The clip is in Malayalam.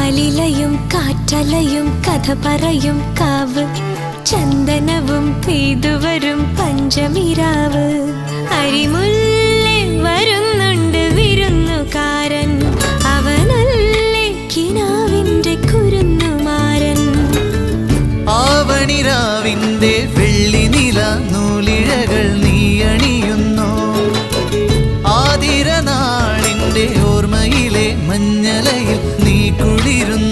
ആലിലയും കാറ്റലയും കഥ പറയും കാവ് ചന്ദനവും പെയ്തുവരും പഞ്ചമിരാവ് അരിമുല്ലേ വരുന്നുണ്ട് വിരുന്നുകാരൻ അവനല്ലേ കിനാവിന്റെ കുരുന്നുമാരൻ ആവണിരാവിന്റെ വെള്ളി നില നൂലിഴകൾ നീ അണിയുന്നു ആതിരനാളിന്റെ ഓർമ്മയിലെ മഞ്ഞലയിൽ നീ കുളിരുന്നു